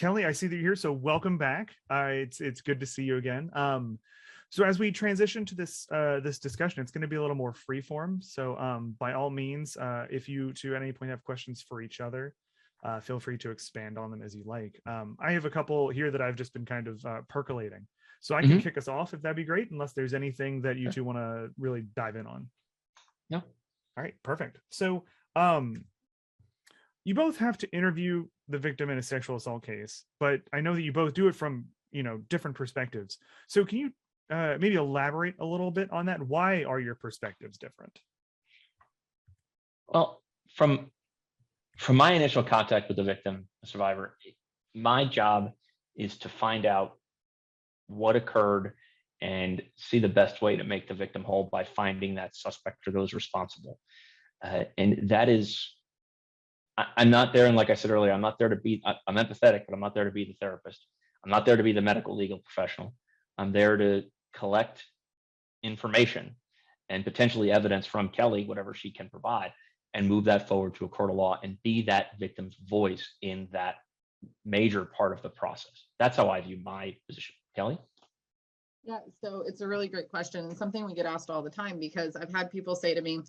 Kelly, I see that you're here, so welcome back. It's good to see you again. So as we transition to this discussion, it's going to be a little more free form. So by all means, if you to at any point have questions for each other, feel free to expand on them as you like. I have a couple here that I've just been kind of percolating. So I can kick us off if that'd be great, unless there's anything that you two want to really dive in on. No. All right, perfect. So you both have to interview the victim in a sexual assault case, but I know that you both do it from, different perspectives. So can you maybe elaborate a little bit on that? Why are your perspectives different? Well, from my initial contact with the victim, the survivor, my job is to find out what occurred and see the best way to make the victim whole by finding that suspect or those responsible. And that is, I'm not there, and like I said earlier, I'm not there to be, I'm empathetic, but I'm not there to be the therapist. I'm not there to be the medical legal professional. I'm there to collect information and potentially evidence from Kelly, whatever she can provide, and move that forward to a court of law and be that victim's voice in that major part of the process. That's how I view my position. Kelly? Yeah, so it's a really great question, and something we get asked all the time, because I've had people say to me,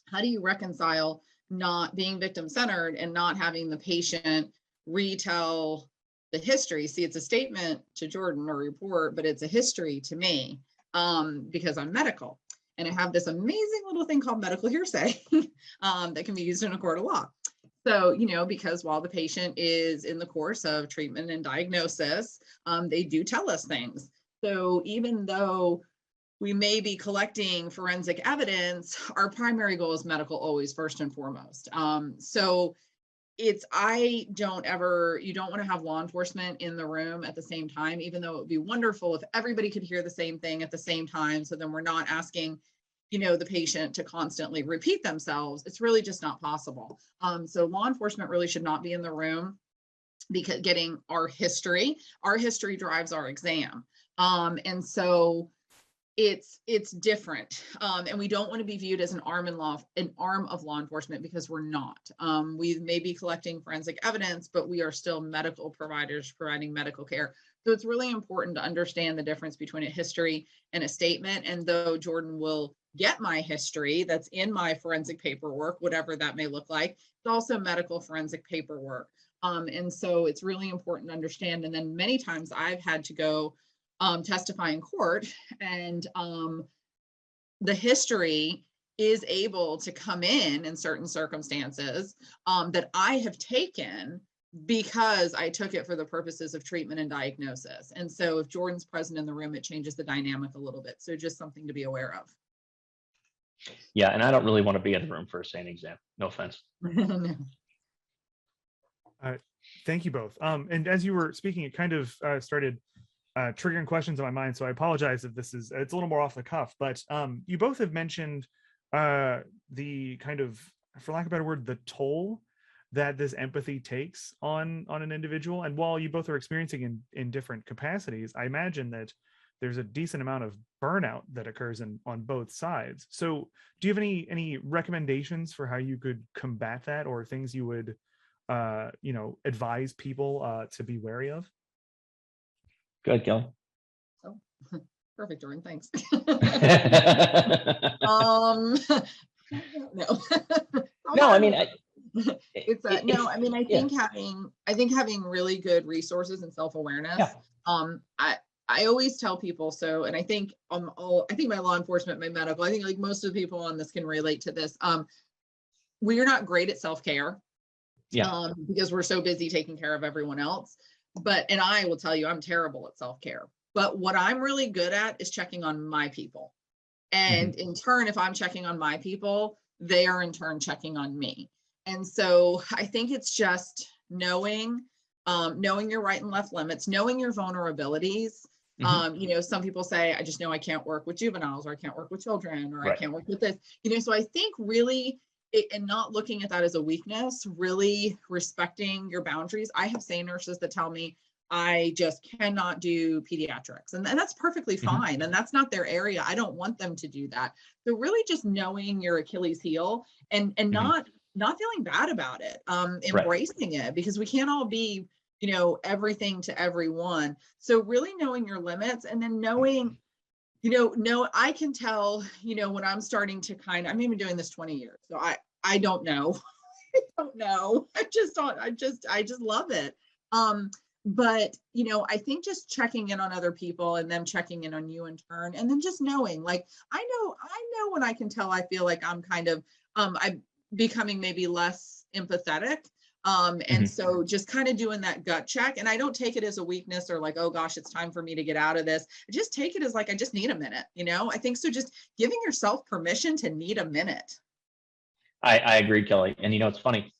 how do you reconcile not being victim-centered and not having the patient retell the history? See, it's a statement to Jordan or report, but it's a history to me, because I'm medical. And I have this amazing little thing called medical hearsay that can be used in a court of law. So, because while the patient is in the course of treatment and diagnosis, they do tell us things. So even though we may be collecting forensic evidence, our primary goal is medical always, first and foremost. So you don't want to have law enforcement in the room at the same time, even though it would be wonderful if everybody could hear the same thing at the same time. So then we're not asking, the patient to constantly repeat themselves. It's really just not possible. So law enforcement really should not be in the room, because getting our history drives our exam. And so it's different. And we don't want to be viewed as an arm of law enforcement, because we're not. We may be collecting forensic evidence, but we are still medical providers providing medical care. So it's really important to understand the difference between a history and a statement. And though Jordan will get my history that's in my forensic paperwork, whatever that may look like, it's also medical forensic paperwork. And so it's really important to understand. And then many times I've had to go testify in court, and the history is able to come in certain circumstances that I have taken because I took it for the purposes of treatment and diagnosis. And so if Jordan's present in the room, it changes the dynamic a little bit. So just something to be aware of. Yeah, and I don't really want to be in the room for a SANE exam. No offense. No. Thank you both. And as you were speaking, it kind of started triggering questions in my mind. So I apologize if it's a little more off the cuff, but you both have mentioned the kind of, for lack of a better word, the toll that this empathy takes on an individual. And while you both are experiencing in different capacities, I imagine that there's a decent amount of burnout that occurs on both sides. So do you have any recommendations for how you could combat that, or things you would advise people to be wary of? Go ahead, Kelly. Oh, perfect, Jordan. Thanks. No. No, I mean, I think having really good resources and self-awareness. Yeah. I always tell people, and I think my law enforcement, my medical, I think like most of the people on this can relate to this. We are not great at self-care. Yeah. Because we're so busy taking care of everyone else. And I will tell you, I'm terrible at self-care. But what I'm really good at is checking on my people. And in turn, if I'm checking on my people, they are in turn checking on me. And so I think it's just knowing your right and left limits, knowing your vulnerabilities. Some people say, I just know I can't work with juveniles, or I can't work with children, or right. I can't work with this. So I think really, and not looking at that as a weakness, really respecting your boundaries. I have SANE nurses that tell me, I just cannot do pediatrics, and that's perfectly fine. And that's not their area. I don't want them to do that. So really just knowing your Achilles heel and not feeling bad about it, embracing it, because we can't all be everything to everyone. So really knowing your limits, and then knowing, I can tell, when I'm starting to I'm even doing this 20 years. So I don't know. I don't know. I just love it. But I think just checking in on other people and them checking in on you in turn, and then just knowing, like, I know when I can tell I feel like I'm kind of I'm becoming maybe less empathetic. And so just kind of doing that gut check, and I don't take it as a weakness or like, oh gosh, it's time for me to get out of this. I just take it as like, I just need a minute, I think so. Just giving yourself permission to need a minute. I agree, Kelly. And it's funny.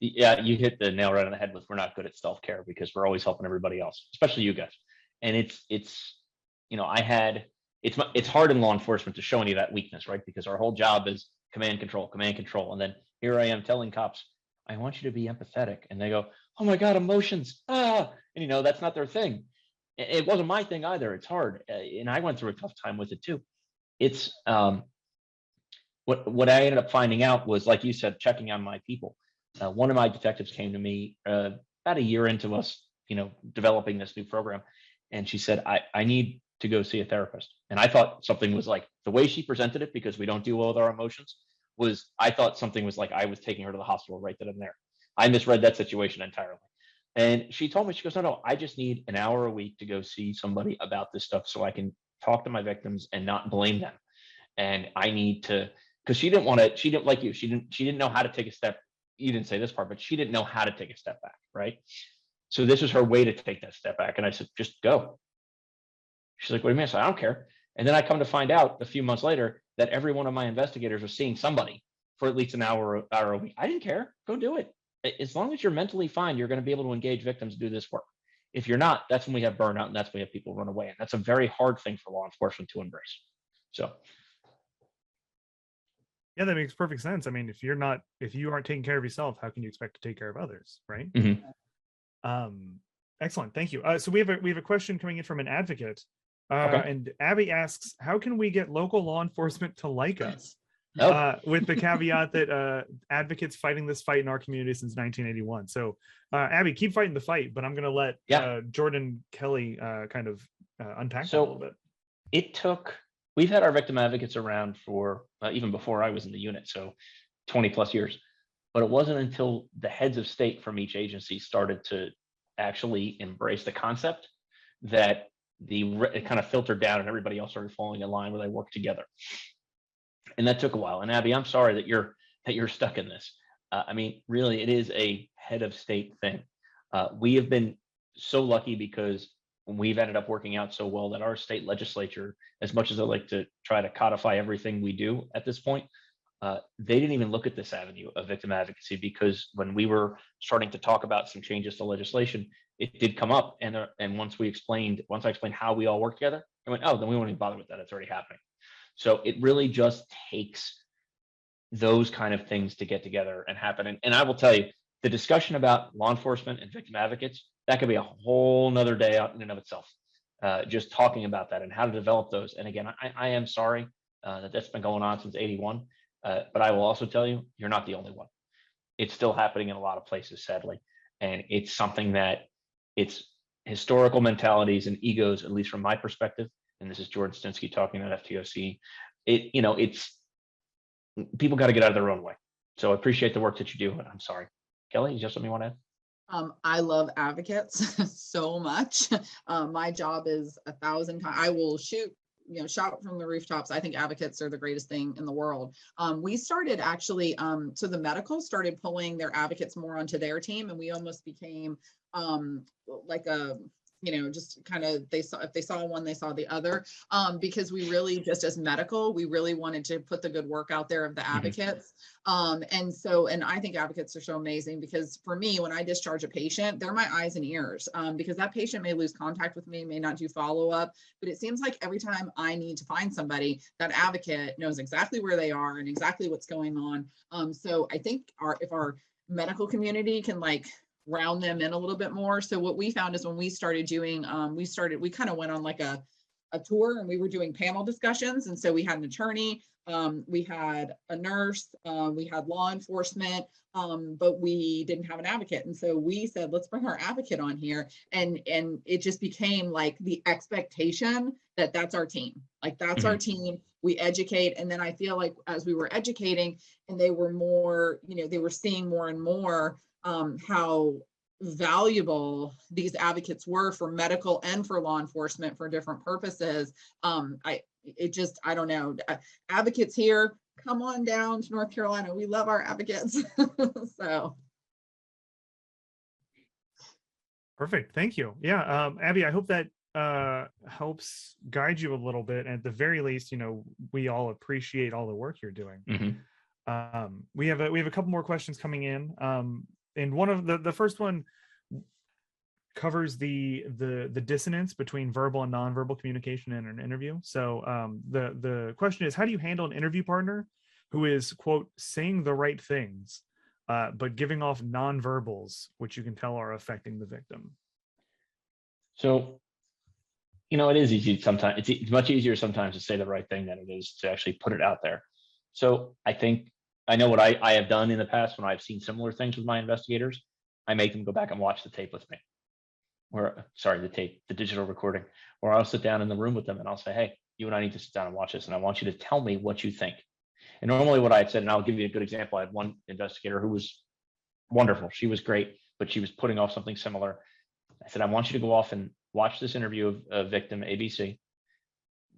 Yeah, you hit the nail right on the head with, we're not good at self-care because we're always helping everybody else, especially you guys. And it's hard in law enforcement to show any of that weakness, right? Because our whole job is command control. And then here I am telling cops, I want you to be empathetic. And they go, oh my God, emotions. And that's not their thing. It wasn't my thing either. It's hard. And I went through a tough time with it too. It's what I ended up finding out was, like you said, checking on my people. One of my detectives came to me about a year into us, developing this new program. And she said, I need to go see a therapist. And I thought something was like, the way she presented it, because we don't deal well with our emotions, I thought something was like I was taking her to the hospital right then and there. I misread that situation entirely. And she told me, she goes, no, I just need an hour a week to go see somebody about this stuff so I can talk to my victims and not blame them. And I need to, because she didn't like you, she didn't know how to take a step. You didn't say this part, but she didn't know how to take a step back, right? So this was her way to take that step back. And I said, just go. She's like, what do you mean? I said, I don't care. And then I come to find out a few months later that every one of my investigators was seeing somebody for at least an hour a week. I didn't care. Go do it. As long as you're mentally fine, you're going to be able to engage victims, do this work. If you're not, that's when we have burnout, and that's when we have people run away. And that's a very hard thing for law enforcement to embrace. So. Yeah, that makes perfect sense. I mean, if you aren't taking care of yourself, how can you expect to take care of others, right? Excellent, thank you. So we have a question coming in from an advocate, okay. And Abby asks, how can we get local law enforcement to like us? With the caveat that advocates fighting this fight in our community since 1981. So Abby, keep fighting the fight, but I'm going to let Jordan Kelly kind of unpack that a little bit. We've had our victim advocates around for even before I was in the unit, so 20 plus years. But it wasn't until the heads of state from each agency started to actually embrace the concept that it kind of filtered down and everybody else started falling in line where they work together. And that took a while. And Abby, I'm sorry that you're stuck in this. I mean, really, it is a head of state thing. We have been so lucky because we've ended up working out so well that our state legislature, as much as they like to try to codify everything we do at this point, they didn't even look at this avenue of victim advocacy, because when we were starting to talk about some changes to legislation, it did come up. And once I explained how we all work together, I went, oh, then we won't even bother with that. It's already happening. So it really just takes those kind of things to get together and happen. And I will tell you, the discussion about law enforcement and victim advocates, that could be a whole nother day out in and of itself. Just talking about that and how to develop those. And again, I am sorry that that's been going on since 81. But I will also tell you, you're not the only one. It's still happening in a lot of places, sadly. And it's something that it's historical mentalities and egos, at least from my perspective. And this is Jordan Stinsky talking about FTOC. It's people got to get out of their own way. So I appreciate the work that you do. And I'm sorry. Kelly, is there something you want to add? I love advocates so much. My job is 1,000 times. I will shout from the rooftops. I think advocates are the greatest thing in the world. We started actually, so the medical started pulling their advocates more onto their team, and we almost became like a, just kind of, if they saw one, they saw the other, because we really, just as medical, we really wanted to put the good work out there of the advocates. And I think advocates are so amazing, because for me, when I discharge a patient, they're my eyes and ears, because that patient may lose contact with me, may not do follow-up, but it seems like every time I need to find somebody, that advocate knows exactly where they are and exactly what's going on. So I think if our medical community can round them in a little bit more. So what we found is when we started doing, we kind of went on like a a tour and we were doing panel discussions. And so we had an attorney, we had a nurse, we had law enforcement, but we didn't have an advocate. And so we said, let's bring our advocate on here. And it just became like the expectation that that's our team. Like that's our team. We educate. And then I feel like as we were educating and they were more, they were seeing more and more how valuable these advocates were for medical and for law enforcement for different purposes. I don't know. Advocates here, come on down to North Carolina. We love our advocates. So. Perfect. Thank you. Yeah. Abby, I hope that helps guide you a little bit. And at the very least, we all appreciate all the work you're doing. We have a couple more questions coming in. And one of the first one covers the dissonance between verbal and nonverbal communication in an interview. So the question is, how do you handle an interview partner who is, quote, saying the right things, but giving off nonverbals, which you can tell are affecting the victim? So, it is easy sometimes. It's much easier sometimes to say the right thing than it is to actually put it out there. So I know what I have done in the past when I've seen similar things with my investigators. I make them go back and watch the tape with me. The digital recording, or I'll sit down in the room with them and I'll say, hey, you and I need to sit down and watch this. And I want you to tell me what you think. And normally what I had said, and I'll give you a good example. I had one investigator who was wonderful. She was great, but she was putting off something similar. I said, I want you to go off and watch this interview of victim ABC.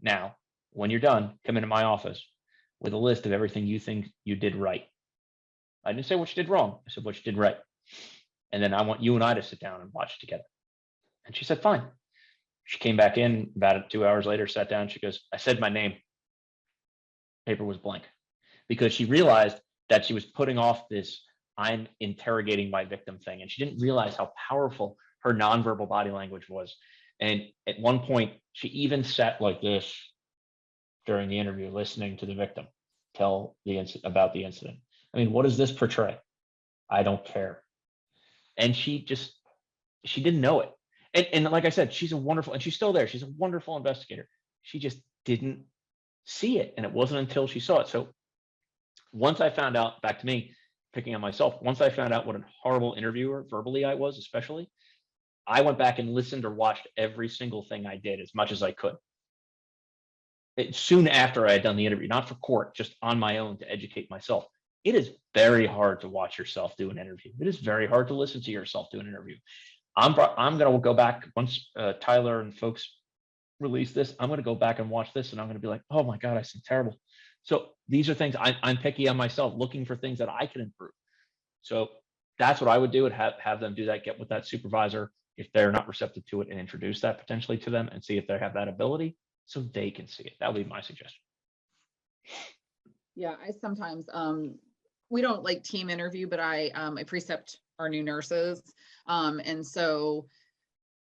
Now, when you're done, come into my office with a list of everything you think you did right. I didn't say what you did wrong. I said what you did right. And then I want you and I to sit down and watch it together. And she said, fine. She came back in about 2 hours later, sat down. She goes, I said my name. Paper was blank, because she realized that she was putting off this I'm interrogating my victim thing. And she didn't realize how powerful her nonverbal body language was. And at one point, she even sat like this during the interview, listening to the victim tell about the incident. I mean, what does this portray? I don't care. And she didn't know it. And like I said, she's and she's still there. She's a wonderful investigator. She just didn't see it. And it wasn't until she saw it. So once I found out, back to me, picking on myself, once I found out what a horrible interviewer verbally I was, especially, I went back and listened or watched every single thing I did as much as I could. Soon after I had done the interview, not for court, just on my own to educate myself. It is very hard to watch yourself do an interview. It is very hard to listen to yourself do an interview. I'm going to go back once Tyler and folks release this. I'm going to go back and watch this, and I'm going to be like, oh my God, I sound terrible. So these are things I'm picky on myself, looking for things that I can improve. So that's what I would do, and have them do that, get with that supervisor if they're not receptive to it, and introduce that potentially to them and see if they have that ability so they can see it. That would be my suggestion. Yeah, I sometimes, we don't like team interview, but I precept our new nurses. And so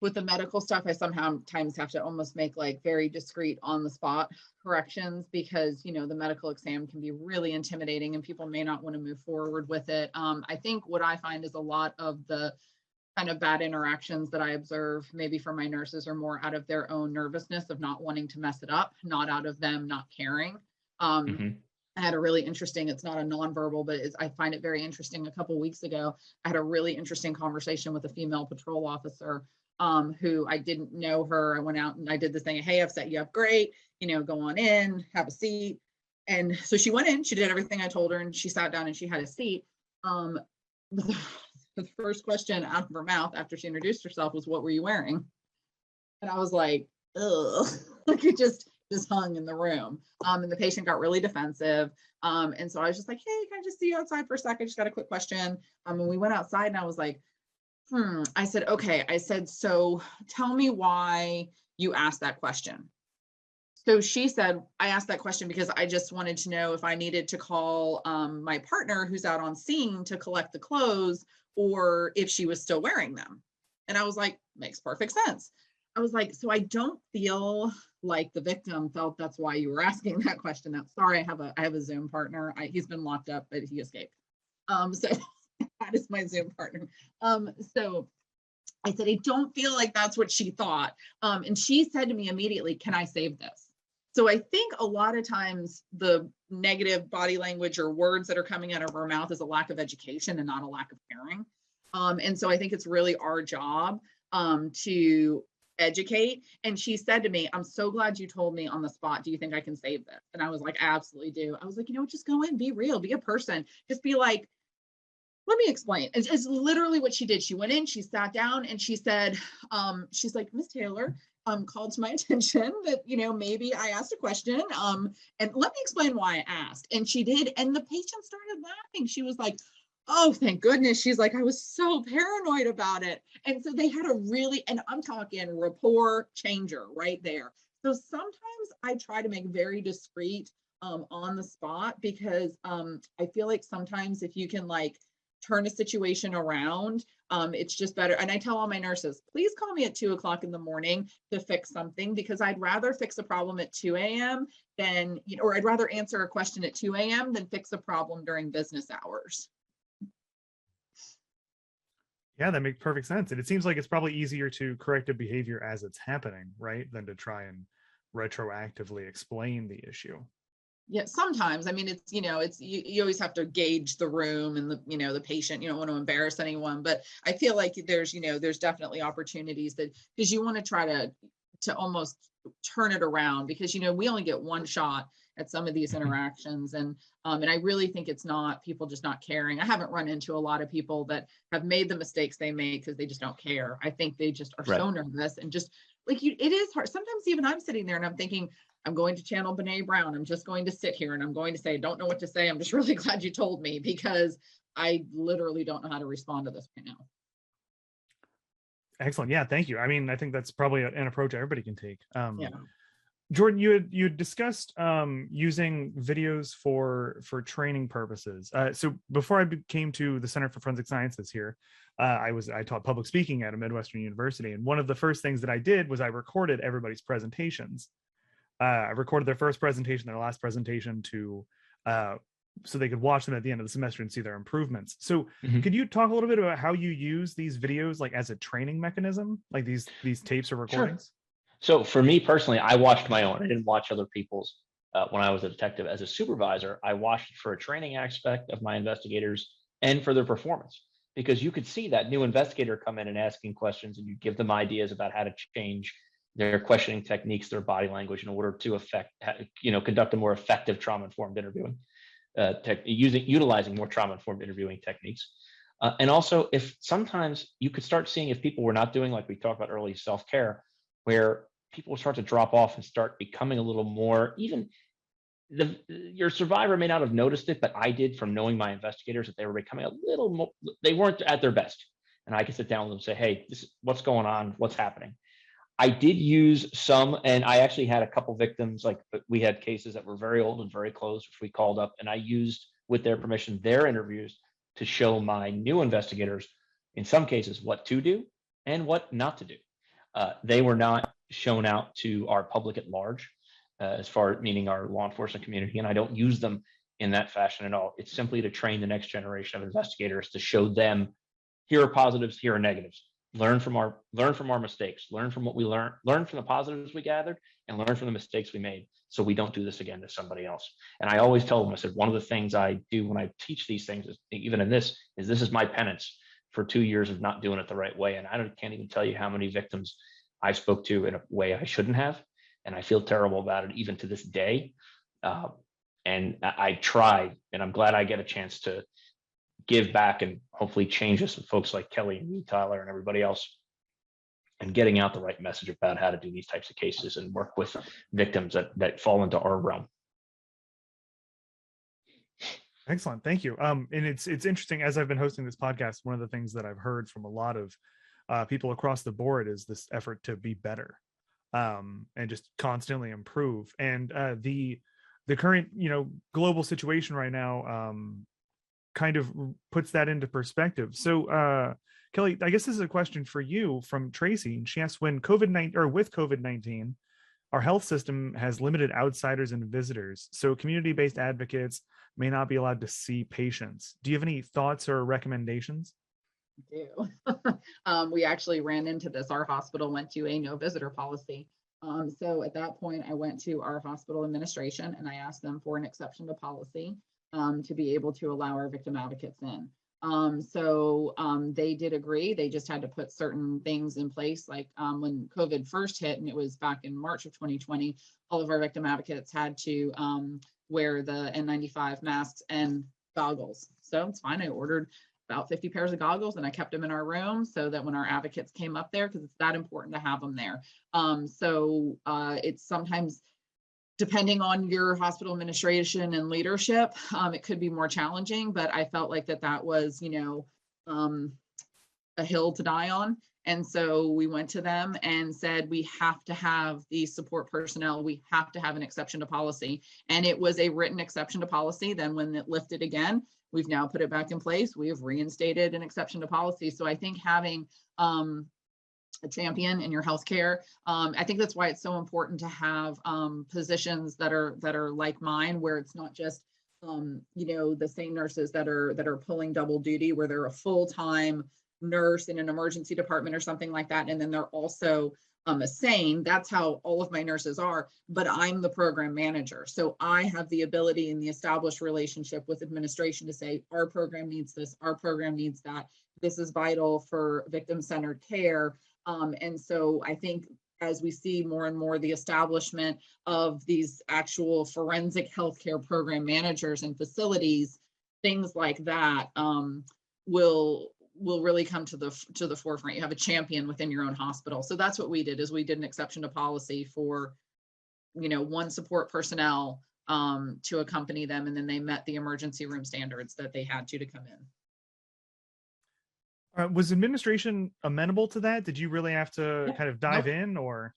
with the medical stuff, I sometimes have to almost make like very discreet on the spot corrections, because, the medical exam can be really intimidating and people may not want to move forward with it. I think what I find is a lot of the kind of bad interactions that I observe maybe from my nurses are more out of their own nervousness of not wanting to mess it up, not out of them not caring. I had a really interesting, it's not a nonverbal, but I find it very interesting. A couple of weeks ago, I had a really interesting conversation with a female patrol officer who I didn't know her. I went out and I did this thing. Hey, I've set you up great, go on in, have a seat. And so she went in, she did everything I told her, and she sat down and she had a seat. The first question out of her mouth after she introduced herself was, what were you wearing? And I was like, ugh, like it just hung in the room. And the patient got really defensive. And so I was just like, hey, can I just see you outside for a second? I just got a quick question. And we went outside and I was like, I said, okay. I said, so tell me why you asked that question. So she said, I asked that question because I just wanted to know if I needed to call my partner who's out on scene to collect the clothes, or if she was still wearing them. And I was like, makes perfect sense. I was like, so I don't feel like the victim felt that's why you were asking that question. Now, sorry, I have a Zoom partner. He's been locked up, but he escaped. So that is my Zoom partner. So I said, I don't feel like that's what she thought. And she said to me immediately, can I save this? So I think a lot of times the negative body language or words that are coming out of our mouth is a lack of education and not a lack of caring. And so I think it's really our job to educate. And she said to me, I'm so glad you told me on the spot, do you think I can save this? And I was like, I absolutely do. I was like, just go in, be real, be a person. Just be like, let me explain. It's literally what she did. She went in, she sat down, and she said, she's like, Miss Taylor, called to my attention that, maybe I asked a question, and let me explain why I asked. And she did. And the patient started laughing. She was like, oh, thank goodness. She's like, I was so paranoid about it. And so they had a really, and I'm talking rapport changer right there. So sometimes I try to make very discreet on the spot, because I feel like sometimes if you can turn a situation around, it's just better. And I tell all my nurses, please call me at 2:00 in the morning to fix something, because I'd rather fix a problem at 2 a.m. than, or I'd rather answer a question at 2 a.m. than fix a problem during business hours. Yeah, that makes perfect sense. And it seems like it's probably easier to correct a behavior as it's happening, right, than to try and retroactively explain the issue. Yeah, sometimes. I mean, it's, you always have to gauge the room and the patient, you don't want to embarrass anyone, but I feel like there's definitely opportunities that, because you want to try to almost turn it around, because, we only get one shot at some of these interactions. And I really think it's not people just not caring. I haven't run into a lot of people that have made the mistakes they make because they just don't care. I think they just are so nervous, and just it is hard. Sometimes even I'm sitting there and I'm thinking, I'm going to channel Brene Brown. I'm just going to sit here and I'm going to say, I don't know what to say. I'm just really glad you told me, because I literally don't know how to respond to this right now. Excellent. Yeah, thank you. I mean, I think that's probably an approach everybody can take. Yeah. Jordan, you had discussed using videos for training purposes. So before I came to the Center for Forensic Sciences here, I taught public speaking at a Midwestern university, and one of the first things that I did was I recorded everybody's presentations. I recorded their first presentation, their last presentation, to so they could watch them at the end of the semester and see their improvements. So could you talk a little bit about how you use these videos as a training mechanism, like these tapes or recordings? Sure. So for me personally, I watched my own. I didn't watch other people's when I was a detective. As a supervisor, I watched for a training aspect of my investigators and for their performance, because you could see that new investigator come in and asking questions, and you give them ideas about how to change their questioning techniques, their body language, in order to conduct a more effective trauma-informed interviewing, utilizing more trauma-informed interviewing techniques. And also, if sometimes you could start seeing if people were not doing, like we talked about early, self-care, where people start to drop off and start becoming a little more, even your survivor may not have noticed it, but I did from knowing my investigators, that they were becoming a little more, they weren't at their best. And I could sit down with them and say, hey, what's going on? What's happening? I did use some, and I actually had a couple victims, we had cases that were very old and very close, which we called up, and I used, with their permission, their interviews to show my new investigators, in some cases, what to do and what not to do. They were not shown out to our public at large, meaning our law enforcement community, and I don't use them in that fashion at all. It's simply to train the next generation of investigators, to show them, here are positives, here are negatives. Learn from our mistakes, learn from what we learn from the positives we gathered, and learn from the mistakes we made, so we don't do this again to somebody else. And I always tell them, I said, one of the things I do when I teach these things, is even in this is my penance for 2 years of not doing it the right way. And I can't even tell you how many victims I spoke to in a way I shouldn't have, and I feel terrible about it even to this day. And I try, and I'm glad I get a chance to give back and hopefully change this with folks like Kelly and me, Tyler, and everybody else, and getting out the right message about how to do these types of cases and work with victims that fall into our realm. Excellent. Thank you. And it's interesting, as I've been hosting this podcast, one of the things that I've heard from a lot of people across the board is this effort to be better and just constantly improve. And the current, global situation right now kind of puts that into perspective. So Kelly, I guess this is a question for you from Tracy. And she asked, with COVID-19, our health system has limited outsiders and visitors, so community-based advocates may not be allowed to see patients. Do you have any thoughts or recommendations? do. We actually ran into this. Our hospital went to a no visitor policy. So at that point, I went to our hospital administration and I asked them for an exception to policy to be able to allow our victim advocates in. They did agree. They just had to put certain things in place. Like when COVID first hit, and it was back in March of 2020, all of our victim advocates had to wear the N95 masks and goggles. So it's fine. I ordered about 50 pairs of goggles and I kept them in our room so that when our advocates came up there, because it's that important to have them there. It's sometimes, depending on your hospital administration and leadership, it could be more challenging, but I felt like that was, a hill to die on. And so we went to them and said, we have to have these support personnel. We have to have an exception to policy. And it was a written exception to policy. Then when it lifted again, we've now put it back in place. We have reinstated an exception to policy. So I think having a champion in your healthcare, I think that's why it's so important to have positions that are like mine, where it's not just the same nurses that are pulling double duty, where they're a full-time nurse in an emergency department or something like that, and then they're also a SANE. That's how all of my nurses are, but I'm the program manager. So I have the ability and the established relationship with administration to say, our program needs this, our program needs that. This is vital for victim-centered care. And so I think as we see more and more the establishment of these actual forensic healthcare program managers and facilities, things like that will really come to the forefront. You have a champion within your own hospital. So that's what we did, is we did an exception to policy for, one support personnel to accompany them, and then they met the emergency room standards that they had to come in. Was administration amenable to that? Did you really have to kind of dive in, or?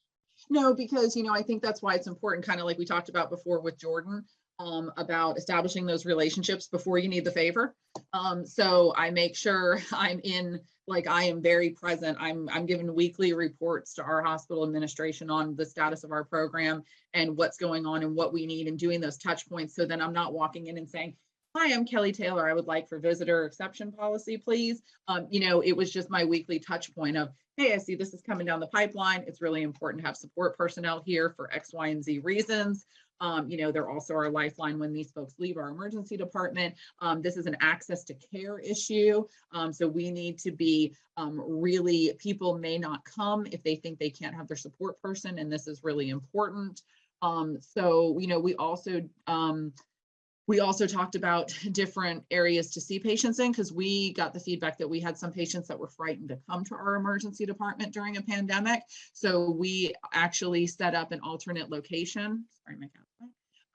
No, because, I think that's why it's important, kind of like we talked about before with Jordan, about establishing those relationships before you need the favor. So I make sure I am very present. I'm giving weekly reports to our hospital administration on the status of our program and what's going on and what we need, and doing those touch points. So then I'm not walking in and saying, hi, I'm Kelly Taylor. I would like for visitor exception policy, please. It was just my weekly touch point of, hey, I see this is coming down the pipeline. It's really important to have support personnel here for X, Y, and Z reasons. They're also our lifeline when these folks leave our emergency department. This is an access to care issue. So we need to be really, people may not come if they think they can't have their support person, and this is really important. We also talked about different areas to see patients in, because we got the feedback that we had some patients that were frightened to come to our emergency department during a pandemic. So we actually set up an alternate location. Sorry, my cat.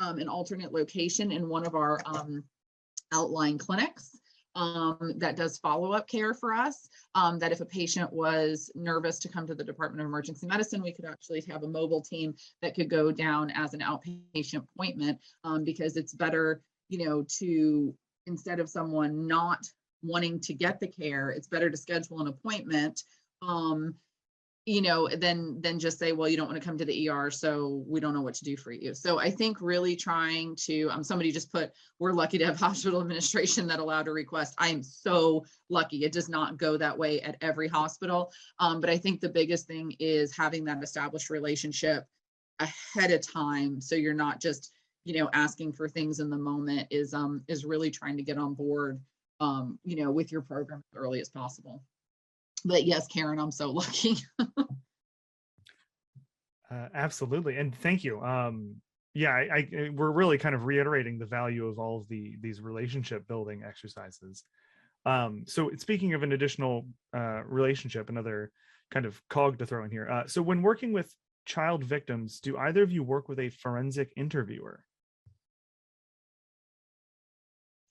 An alternate location in one of our outlying clinics that does follow-up care for us. That if a patient was nervous to come to the Department of Emergency Medicine, we could actually have a mobile team that could go down as an outpatient appointment, because it's better, to, instead of someone not wanting to get the care, it's better to schedule an appointment, than just say, well, you don't want to come to the ER, so we don't know what to do for you. So I think really trying to, somebody just put, we're lucky to have hospital administration that allowed a request. I am so lucky. It does not go that way at every hospital. But I think the biggest thing is having that established relationship ahead of time, so you're not just, asking for things in the moment, is really trying to get on board, with your program as early as possible. But yes, Karen, I'm so lucky. Absolutely. And thank you. We're really kind of reiterating the value of all of these relationship building exercises. So speaking of an additional relationship, another kind of cog to throw in here. So when working with child victims, do either of you work with a forensic interviewer?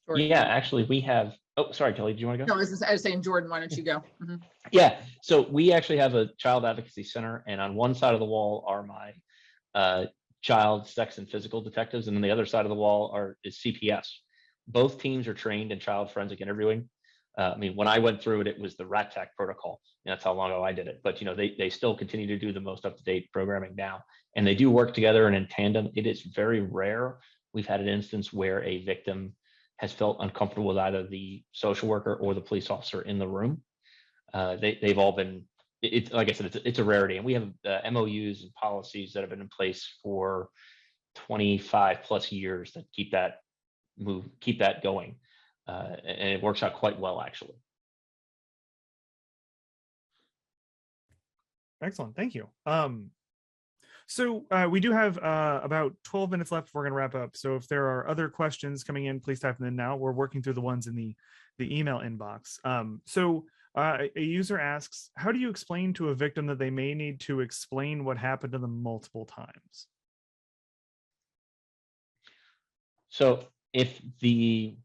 Jordan. Yeah, actually we have, oh, sorry, Kelly, do you want to go? No, I was saying, Jordan, why don't you go? Mm-hmm. Yeah, so we actually have a child advocacy center, and on one side of the wall are my child sex and physical detectives, and then the other side of the wall is CPS. Both teams are trained in child forensic interviewing. When I went through it, it was the RATTAC protocol. That's how long ago I did it. But they still continue to do the most up-to-date programming now, and they do work together and in tandem. It is very rare we've had an instance where a victim has felt uncomfortable with either the social worker or the police officer in the room. they've all been, it's like I said, it's a rarity. And we have MOUs and policies that have been in place for 25 plus years that keep that going. And it works out quite well, actually. Excellent. Thank you. So we do have about 12 minutes left. We're going to wrap up. So if there are other questions coming in, please type them in now. We're working through the ones in the email inbox. A user asks, how do you explain to a victim that they may need to explain what happened to them multiple times? So if the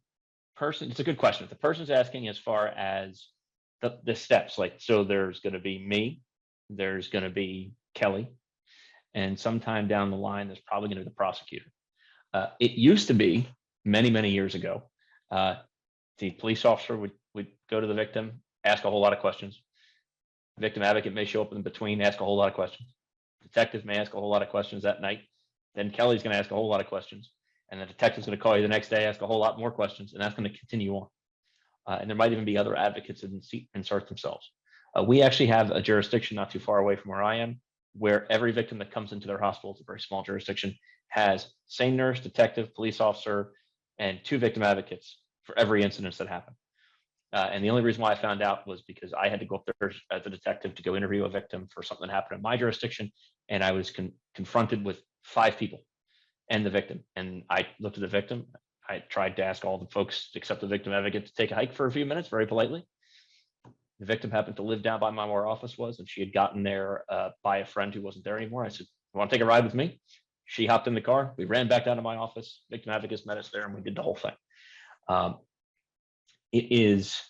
person, it's a good question. If the person's asking as far as the steps, like, so there's going to be me, there's going to be Kelly, and sometime down the line, there's probably going to be the prosecutor. It used to be many, many years ago, the police officer would go to the victim, ask a whole lot of questions. Victim advocate may show up in between, ask a whole lot of questions. Detective may ask a whole lot of questions that night. Then Kelly's going to ask a whole lot of questions. And the detective's going to call you the next day, ask a whole lot more questions, and that's going to continue on. And there might even be other advocates that insert themselves. We actually have a jurisdiction not too far away from where I am, where every victim that comes into their hospital, it's a very small jurisdiction, has same nurse, detective, police officer, and 2 victim advocates for every incident that happened. And the only reason why I found out was because I had to go up there as a detective to go interview a victim for something that happened in my jurisdiction, and I was confronted with 5 people and the victim. And I looked at the victim. I tried to ask all the folks except the victim advocate to take a hike for a few minutes, very politely. The victim happened to live down by where our office was, and she had gotten there by a friend who wasn't there anymore. I said, "You want to take a ride with me?" She hopped in the car. We ran back down to my office. Victim advocates met us there, and we did the whole thing. It is,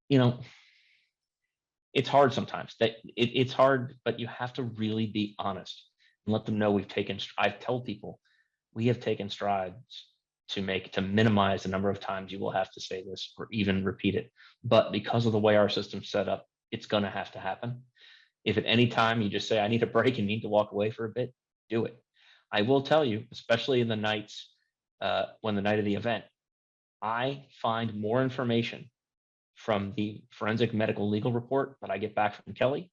it's hard sometimes. It's hard, but you have to really be honest and let them know I've told people we have taken strides to minimize the number of times you will have to say this or even repeat it. But because of the way our system's set up, it's going to have to happen. If at any time you just say, I need a break and need to walk away for a bit, do it. I will tell you, especially in the nights, when the night of the event, I find more information from the forensic medical legal report that I get back from Kelly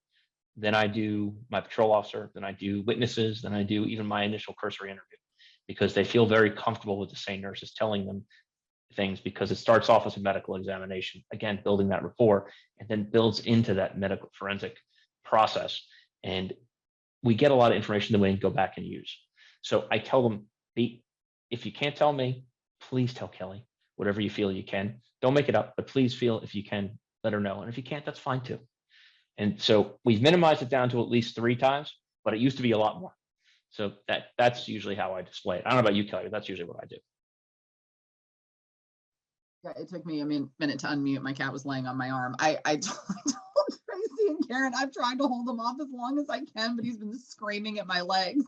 than I do my patrol officer, than I do witnesses, than I do even my initial cursory interview, because they feel very comfortable with the same nurses telling them things, because it starts off as a medical examination, again, building that rapport, and then builds into that medical forensic process. And we get a lot of information that we can go back and use. So I tell them, if you can't tell me, please tell Kelly, whatever you feel you can. Don't make it up, but please feel if you can, let her know. And if you can't, that's fine too. And so we've minimized it down to at least 3 times, but it used to be a lot more. So that's usually how I display it. I don't know about you, Kelly, but that's usually what I do. Yeah, it took me a minute to unmute. My cat was laying on my arm. I told Tracy and Karen, I've tried to hold him off as long as I can, but he's been screaming at my legs.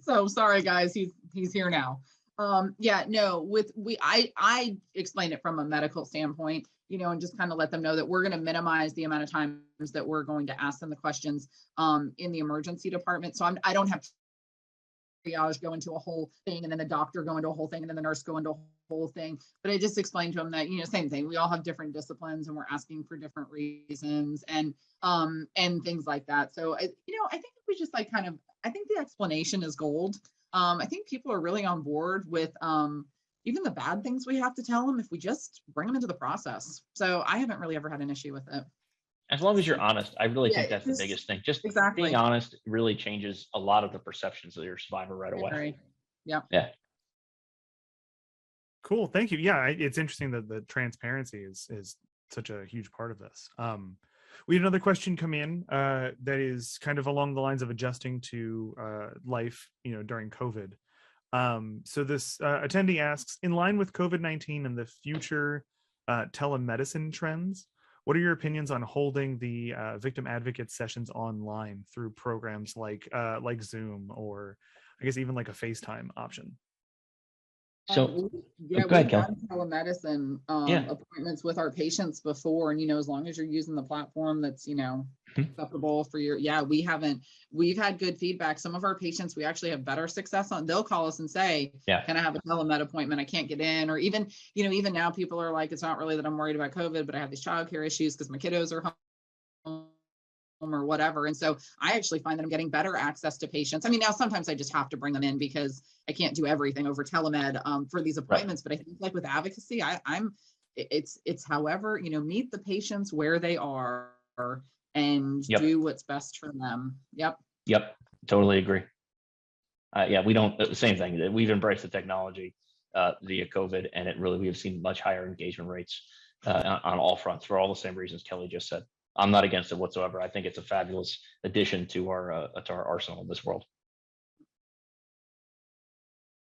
So sorry, guys, he's here now. I explain it from a medical standpoint, and just kind of let them know that we're going to minimize the amount of times that we're going to ask them the questions in the emergency department. So I don't have triage go into a whole thing, and then the doctor go into a whole thing, and then the nurse go into a whole thing. But I just explained to them that, same thing. We all have different disciplines, and we're asking for different reasons and things like that. So I think if we just I think the explanation is gold. I think people are really on board with even the bad things we have to tell them if we just bring them into the process. So I haven't really ever had an issue with it. As long as you're honest, I really think that's the biggest thing. Just being honest really changes a lot of the perceptions of your survivor right away. Yeah. Cool. Thank you. Yeah, it's interesting that the transparency is such a huge part of this. We had another question come in that is kind of along the lines of adjusting to life, during COVID. So this attendee asks, in line with COVID-19 and the future telemedicine trends, what are your opinions on holding the victim advocate sessions online through programs like Zoom, or I guess even like a FaceTime option? So Yeah, go ahead, we've Kelly. done telemedicine Yeah. appointments with our patients before, and as long as you're using the platform that's Mhm. acceptable for your, yeah, we've had good feedback. Some of our patients we actually have better success on. They'll call us and say, Yeah. can I have a telemed appointment? I can't get in. Or even now people are like, it's not really that I'm worried about COVID, but I have these childcare issues because my kiddos are home or whatever. And so I actually find that I'm getting better access to patients. I mean, now sometimes I just have to bring them in because I can't do everything over telemed for these appointments. But I think like with advocacy, it's however, meet the patients where they are and Yep. do what's best for them. Yep. Yep. Totally agree. Yeah, we don't, the same thing. We've embraced the technology via COVID, and we have seen much higher engagement rates on all fronts for all the same reasons Kelly just said. I'm not against it whatsoever. I think it's a fabulous addition to our arsenal in this world.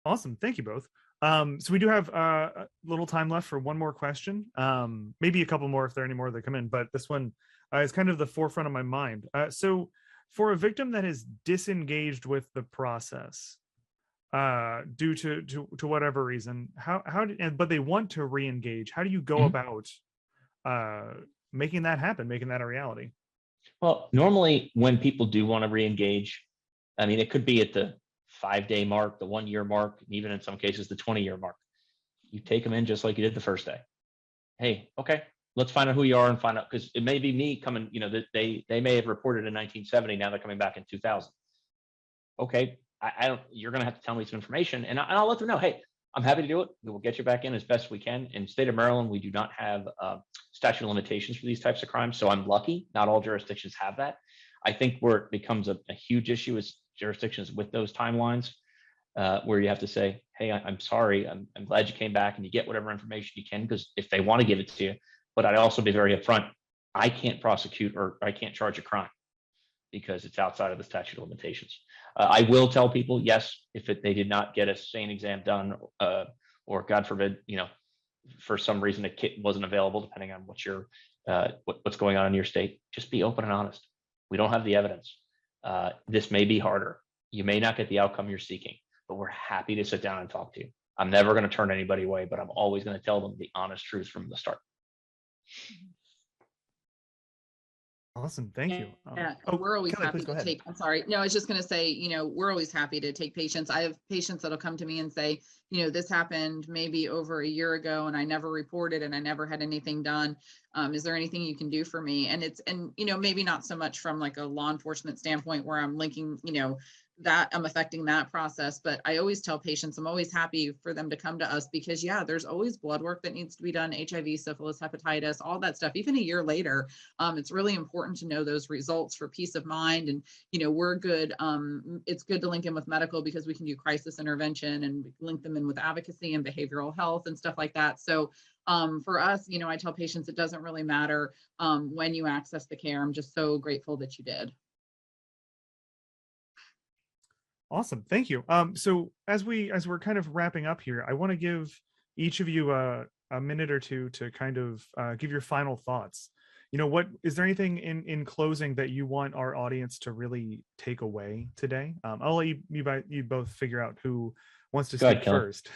Awesome. Thank you both. So we do have a little time left for one more question. Maybe a couple more if there are any more that come in, but this one is kind of the forefront of my mind. So for a victim that is disengaged with the process due to whatever reason, but they want to re-engage, how do you go about making that happen, making that a reality? Well, normally when people do want to re-engage, I mean, it could be at the 5-day mark, the 1-year mark, and even in some cases, the 20-year mark. You take them in just like you did the first day. Hey, okay, let's find out who you are and find out, because it may be me coming, that they may have reported in 1970, now they're coming back in 2000. Okay, I don't, you're going to have to tell me some information, and I'll let them know, hey, I'm happy to do it. We will get you back in as best we can. In the state of Maryland, we do not have statute of limitations for these types of crimes. So I'm lucky. Not all jurisdictions have that. I think where it becomes a huge issue is jurisdictions with those timelines where you have to say, hey, I'm sorry. I'm glad you came back, and you get whatever information you can, because if they want to give it to you. But I'd also be very upfront. I can't prosecute or I can't charge a crime because it's outside of the statute of limitations. I will tell people, yes, if they did not get a SANE exam done, or God forbid, for some reason a kit wasn't available, depending on what's going on in your state, just be open and honest. We don't have the evidence. This may be harder. You may not get the outcome you're seeking, but we're happy to sit down and talk to you. I'm never going to turn anybody away, but I'm always going to tell them the honest truth from the start. Awesome. Thank you. Yeah, we're always Kelly, happy please go to ahead. I'm sorry. No, I was just going to say, we're always happy to take patients. I have patients that'll come to me and say, this happened maybe over a year ago and I never reported and I never had anything done. Is there anything you can do for me? And maybe not so much from like a law enforcement standpoint where I'm linking, that I'm affecting that process. But I always tell patients, I'm always happy for them to come to us because there's always blood work that needs to be done, HIV, syphilis, hepatitis, all that stuff. Even a year later, it's really important to know those results for peace of mind. And, we're good. It's good to link in with medical because we can do crisis intervention and link them in with advocacy and behavioral health and stuff like that. So for us, I tell patients it doesn't really matter when you access the care. I'm just so grateful that you did. Awesome. Thank you. So as we're kind of wrapping up here, I want to give each of you a minute or two to kind of give your final thoughts. What is there anything in closing that you want our audience to really take away today? I'll let you both figure out who wants to speak first.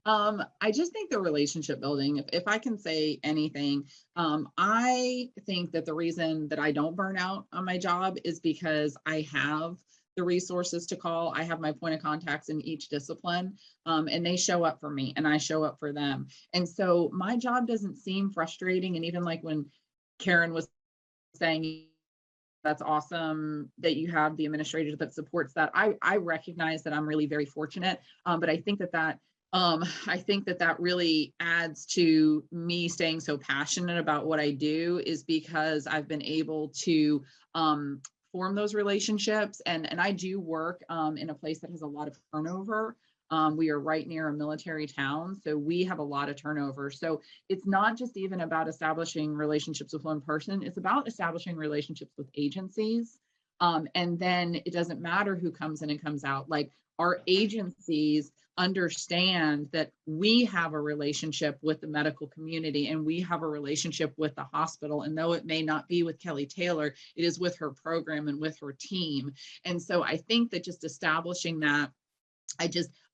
I just think the relationship building, if I can say anything, I think that the reason that I don't burn out on my job is because I have the resources to call. I have my point of contacts in each discipline, and they show up for me and I show up for them. And so my job doesn't seem frustrating. And even like when Karen was saying, that's awesome that you have the administrator that supports that. I recognize that I'm really very fortunate, but I think that really adds to me staying so passionate about what I do is because I've been able to form those relationships. And I do work in a place that has a lot of turnover. We are right near a military town, so we have a lot of turnover. So it's not just even about establishing relationships with one person, it's about establishing relationships with agencies. And then it doesn't matter who comes in and comes out. Like our agencies understand that we have a relationship with the medical community and we have a relationship with the hospital. And though it may not be with Kelly Taylor, it is with her program and with her team. And so I think that just establishing that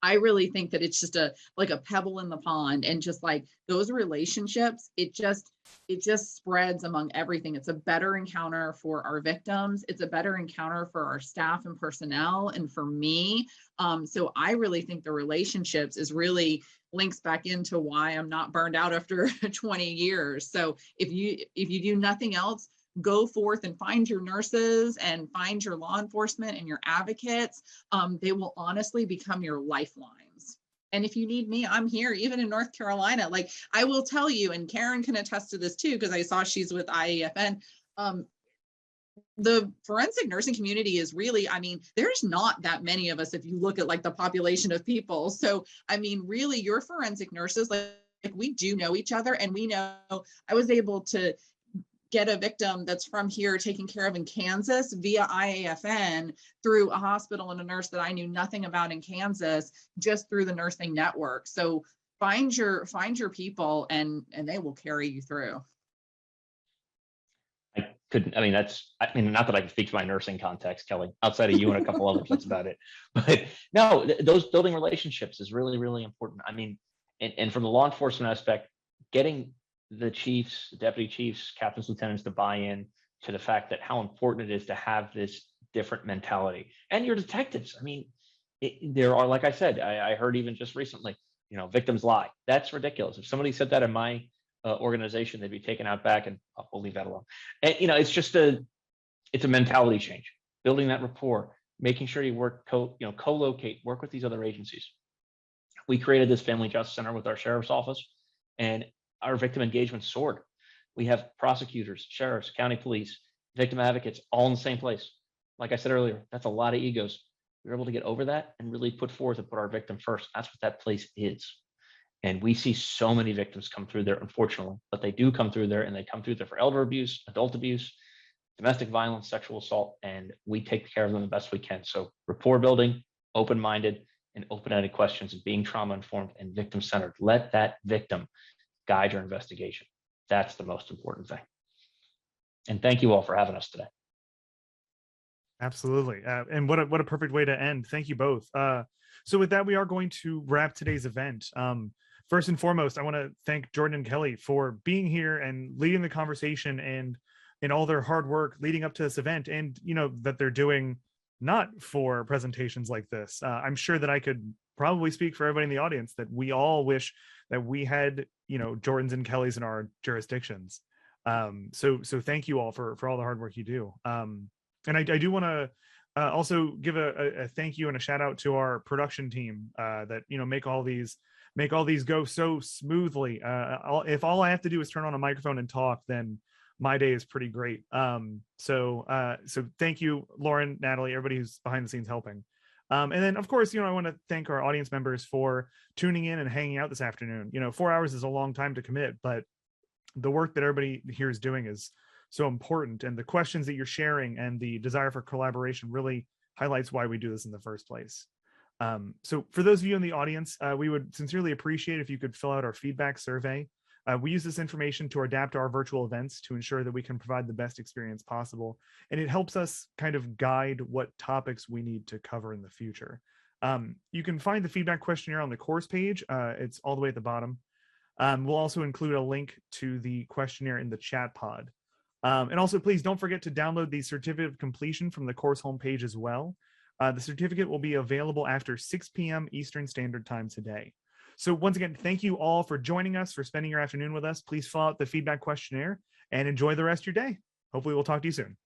I really think that it's just like a pebble in the pond, and just like those relationships, it just spreads among everything. It's a better encounter for our victims. It's a better encounter for our staff and personnel and for me. So I really think the relationships is really links back into why I'm not burned out after 20 years. So if you do nothing else, go forth and find your nurses and find your law enforcement and your advocates. They will honestly become your lifelines. And if you need me, I'm here, even in North Carolina. Like I will tell you, and Karen can attest to this too, because I saw she's with IAFN. The forensic nursing community is really, I mean, there's not that many of us if you look at like the population of people. So, I mean, really your forensic nurses, like we do know each other, and we know I was able to get a victim that's from here taken care of in Kansas via IAFN through a hospital and a nurse that I knew nothing about in Kansas, just through the nursing network. So find your people, and they will carry you through. I mean, not that I can speak to my nursing context, Kelly, outside of you and a couple others, that's about it. But no, those building relationships is really, really important. I mean, and from the law enforcement aspect, getting the chiefs, the deputy chiefs, captains, lieutenants to buy in to the fact that how important it is to have this different mentality. And your detectives, I mean, there are, like I said, I heard even just recently, victims lie. That's ridiculous. If somebody said that in my organization, they'd be taken out back, and we'll leave that alone. And, it's just it's a mentality change, building that rapport, making sure you work, co-locate, work with these other agencies. We created this family justice center with our sheriff's office, and our victim engagement soared. We have prosecutors, sheriffs, county police, victim advocates, all in the same place. Like I said earlier, that's a lot of egos. We were able to get over that and really put forth and put our victim first. That's what that place is. And we see so many victims come through there, unfortunately, but they do come through there, and they come through there for elder abuse, adult abuse, domestic violence, sexual assault, and we take care of them the best we can. So rapport building, open-minded, and open-ended questions, and being trauma-informed and victim-centered. Let that victim guide your investigation. That's the most important thing. And thank you all for having us today. Absolutely. And what a perfect way to end. Thank you both. So with that, we are going to wrap today's event. First and foremost, I want to thank Jordan and Kelly for being here and leading the conversation, and in all their hard work leading up to this event, and that they're doing not for presentations like this. I'm sure that I could probably speak for everybody in the audience that we all wish that we had Jordans and Kellys in our jurisdictions. So thank you all for all the hard work you do. And I do want to also give a thank you and a shout out to our production team that make all these go so smoothly. If all I have to do is turn on a microphone and talk, then my day is pretty great. So thank you, Lauren, Natalie, everybody who's behind the scenes helping. And then, of course, I want to thank our audience members for tuning in and hanging out this afternoon. 4 hours is a long time to commit, but the work that everybody here is doing is so important. And the questions that you're sharing and the desire for collaboration really highlights why we do this in the first place. So for those of you in the audience, we would sincerely appreciate if you could fill out our feedback survey. We use this information to adapt our virtual events to ensure that we can provide the best experience possible. And it helps us kind of guide what topics we need to cover in the future. You can find the feedback questionnaire on the course page. It's all the way at the bottom. We'll also include a link to the questionnaire in the chat pod. And also, please don't forget to download the certificate of completion from the course homepage as well. The certificate will be available after 6 p.m. Eastern Standard Time today. So once again, thank you all for joining us, for spending your afternoon with us. Please fill out the feedback questionnaire and enjoy the rest of your day. Hopefully we'll talk to you soon.